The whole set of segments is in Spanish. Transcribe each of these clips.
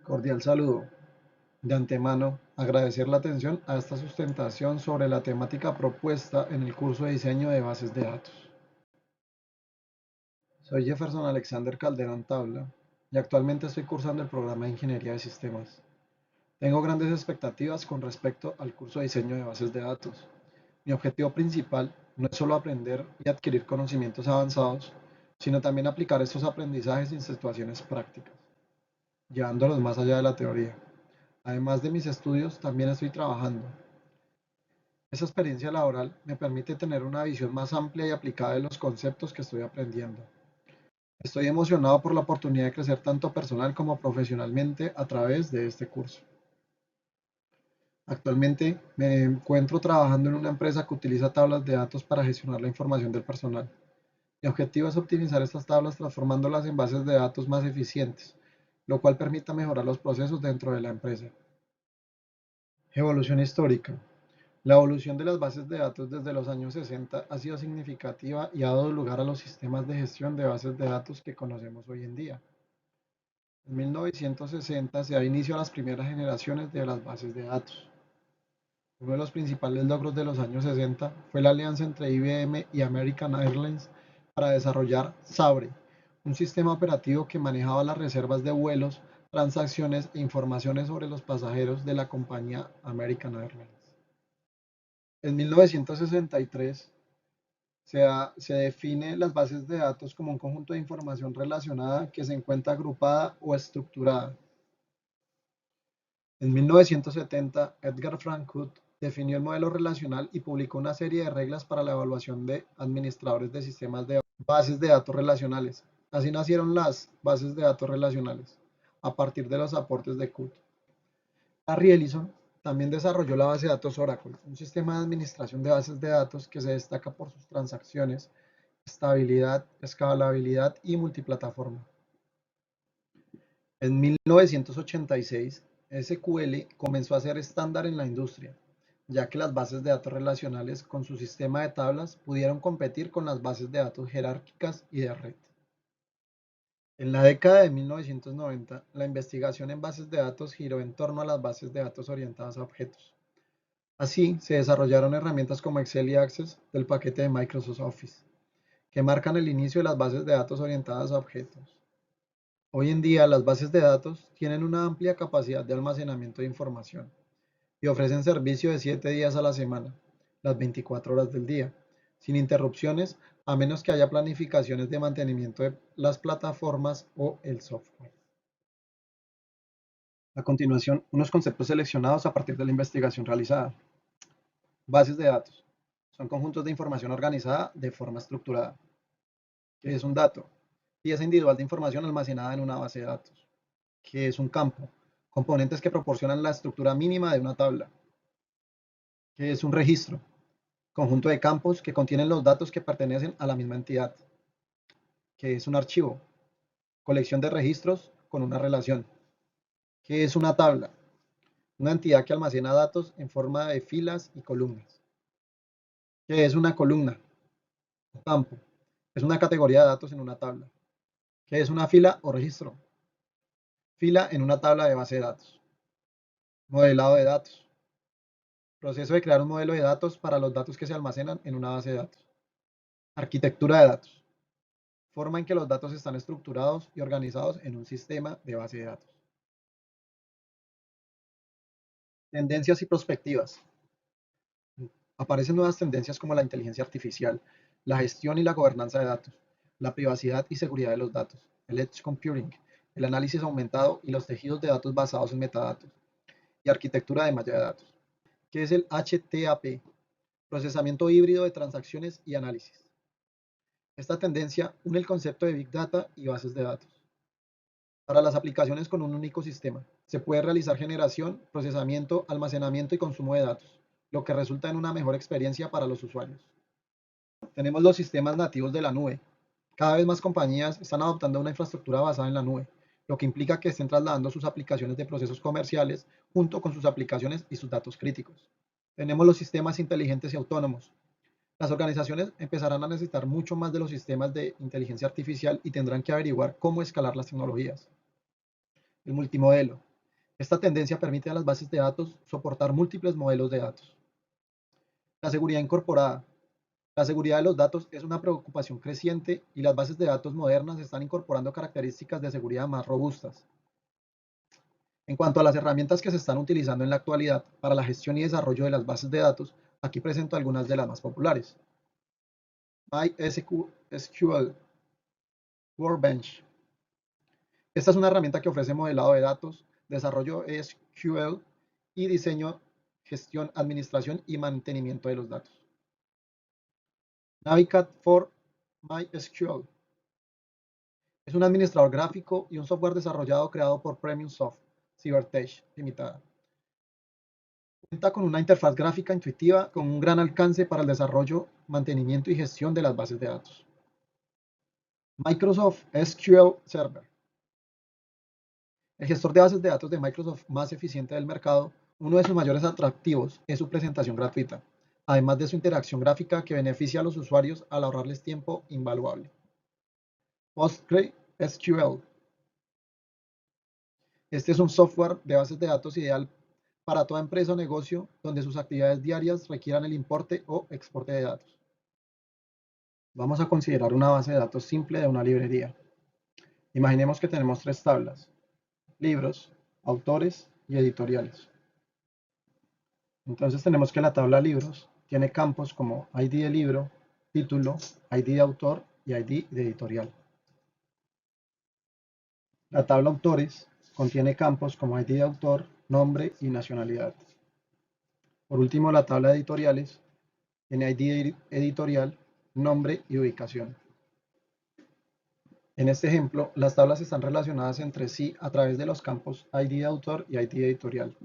Cordial saludo. De antemano, agradecer la atención a esta sustentación sobre la temática propuesta en el curso de diseño de bases de datos. Soy Jefferson Alexander Calderón Tabla y actualmente estoy cursando el programa de Ingeniería de Sistemas. Tengo grandes expectativas con respecto al curso de diseño de bases de datos. Mi objetivo principal no es solo aprender y adquirir conocimientos avanzados, sino también aplicar estos aprendizajes en situaciones prácticas, llevándolos más allá de la teoría. Además de mis estudios, también estoy trabajando. Esa experiencia laboral me permite tener una visión más amplia y aplicada de los conceptos que estoy aprendiendo. Estoy emocionado por la oportunidad de crecer tanto personal como profesionalmente a través de este curso. Actualmente me encuentro trabajando en una empresa que utiliza tablas de datos para gestionar la información del personal. Mi objetivo es optimizar estas tablas transformándolas en bases de datos más eficientes, lo cual permita mejorar los procesos dentro de la empresa. Evolución histórica. La evolución de las bases de datos desde los años 60 ha sido significativa y ha dado lugar a los sistemas de gestión de bases de datos que conocemos hoy en día. En 1960 se da inicio a las primeras generaciones de las bases de datos. Uno de los principales logros de los años 60 fue la alianza entre IBM y American Airlines para desarrollar Sabre, un sistema operativo que manejaba las reservas de vuelos, transacciones e informaciones sobre los pasajeros de la compañía American Airlines. En 1963 se define las bases de datos como un conjunto de información relacionada que se encuentra agrupada o estructurada. En 1970, Edgar Frankfurt definió el modelo relacional y publicó una serie de reglas para la evaluación de administradores de sistemas de bases de datos relacionales. Así nacieron las bases de datos relacionales, a partir de los aportes de Cut. Harry Ellison también desarrolló la base de datos Oracle, un sistema de administración de bases de datos que se destaca por sus transacciones, estabilidad, escalabilidad y multiplataforma. En 1986, SQL comenzó a ser estándar en la industria, ya que las bases de datos relacionales con su sistema de tablas pudieron competir con las bases de datos jerárquicas y de red. En la década de 1990, la investigación en bases de datos giró en torno a las bases de datos orientadas a objetos. Así, se desarrollaron herramientas como Excel y Access del paquete de Microsoft Office, que marcan el inicio de las bases de datos orientadas a objetos. Hoy en día, las bases de datos tienen una amplia capacidad de almacenamiento de información y ofrecen servicio de 7 días a la semana, las 24 horas del día, sin interrupciones, a menos que haya planificaciones de mantenimiento de las plataformas o el software. A continuación, unos conceptos seleccionados a partir de la investigación realizada. Bases de datos. Son conjuntos de información organizada de forma estructurada. ¿Qué es un dato? Pieza individual de información almacenada en una base de datos. ¿Qué es un campo? Componentes que proporcionan la estructura mínima de una tabla. ¿Qué es un registro? Conjunto de campos que contienen los datos que pertenecen a la misma entidad. ¿Qué es un archivo? Colección de registros con una relación. ¿Qué es una tabla? Una entidad que almacena datos en forma de filas y columnas. ¿Qué es una columna? Un campo. Es una categoría de datos en una tabla. ¿Qué es una fila o registro? Fila en una tabla de base de datos. Modelado de datos. Proceso de crear un modelo de datos para los datos que se almacenan en una base de datos. Arquitectura de datos. Forma en que los datos están estructurados y organizados en un sistema de base de datos. Tendencias y perspectivas. Aparecen nuevas tendencias como la inteligencia artificial, la gestión y la gobernanza de datos, la privacidad y seguridad de los datos, el edge computing, el análisis aumentado y los tejidos de datos basados en metadatos, y arquitectura de malla de datos. ¿Qué es el HTAP? Procesamiento híbrido de transacciones y análisis. Esta tendencia une el concepto de Big Data y bases de datos. Para las aplicaciones con un único sistema, se puede realizar generación, procesamiento, almacenamiento y consumo de datos, lo que resulta en una mejor experiencia para los usuarios. Tenemos los sistemas nativos de la nube. Cada vez más compañías están adoptando una infraestructura basada en la nube, lo que implica que estén trasladando sus aplicaciones de procesos comerciales junto con sus aplicaciones y sus datos críticos. Tenemos los sistemas inteligentes y autónomos. Las organizaciones empezarán a necesitar mucho más de los sistemas de inteligencia artificial y tendrán que averiguar cómo escalar las tecnologías. El multimodelo. Esta tendencia permite a las bases de datos soportar múltiples modelos de datos. La seguridad incorporada. La seguridad de los datos es una preocupación creciente y las bases de datos modernas están incorporando características de seguridad más robustas. En cuanto a las herramientas que se están utilizando en la actualidad para la gestión y desarrollo de las bases de datos, aquí presento algunas de las más populares. MySQL Workbench. Esta es una herramienta que ofrece modelado de datos, desarrollo SQL y diseño, gestión, administración y mantenimiento de los datos. Navicat for MySQL. Es un administrador gráfico y un software desarrollado creado por Premium Soft, Cybertech Limitada. Cuenta con una interfaz gráfica intuitiva con un gran alcance para el desarrollo, mantenimiento y gestión de las bases de datos. Microsoft SQL Server. El gestor de bases de datos de Microsoft más eficiente del mercado, uno de sus mayores atractivos es su presentación gratuita, además de su interacción gráfica que beneficia a los usuarios al ahorrarles tiempo invaluable. PostgreSQL. Este es un software de bases de datos ideal para toda empresa o negocio donde sus actividades diarias requieran el importe o exporte de datos. Vamos a considerar una base de datos simple de una librería. Imaginemos que tenemos tres tablas: libros, autores y editoriales. Entonces tenemos que la tabla libros tiene campos como ID de libro, título, ID de autor y ID de editorial. La tabla autores contiene campos como ID de autor, nombre y nacionalidad. Por último, la tabla de editoriales tiene ID editorial, nombre y ubicación. En este ejemplo, las tablas están relacionadas entre sí a través de los campos ID de autor y ID editorial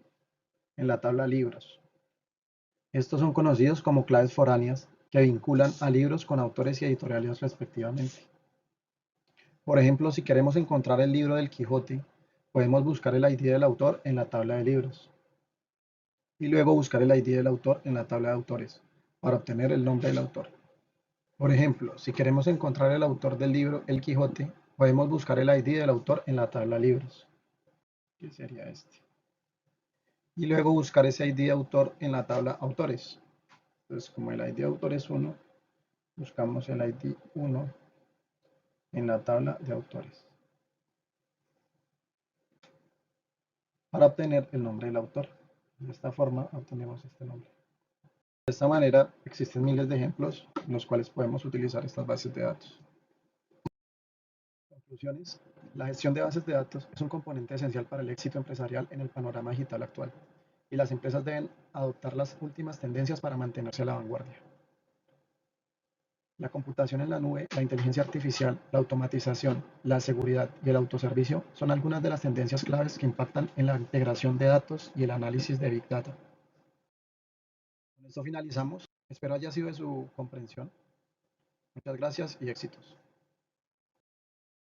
en la tabla libros. Estos son conocidos como claves foráneas que vinculan a libros con autores y editoriales respectivamente. Por ejemplo, si queremos encontrar el libro del Quijote, podemos buscar el ID del autor en la tabla de libros y luego buscar el ID del autor en la tabla de autores para obtener el nombre del autor. Por ejemplo, si queremos encontrar el autor del libro El Quijote, podemos buscar el ID del autor en la tabla libros, que sería este, y luego buscar ese ID de autor en la tabla autores. Entonces, como el ID de autor es 1, buscamos el ID 1 en la tabla de autores para obtener el nombre del autor. De esta forma obtenemos este nombre. De esta manera existen miles de ejemplos en los cuales podemos utilizar estas bases de datos. Conclusiones. La gestión de bases de datos es un componente esencial para el éxito empresarial en el panorama digital actual, y las empresas deben adoptar las últimas tendencias para mantenerse a la vanguardia. La computación en la nube, la inteligencia artificial, la automatización, la seguridad y el autoservicio son algunas de las tendencias claves que impactan en la integración de datos y el análisis de Big Data. Con esto finalizamos. Espero haya sido de su comprensión. Muchas gracias y éxitos.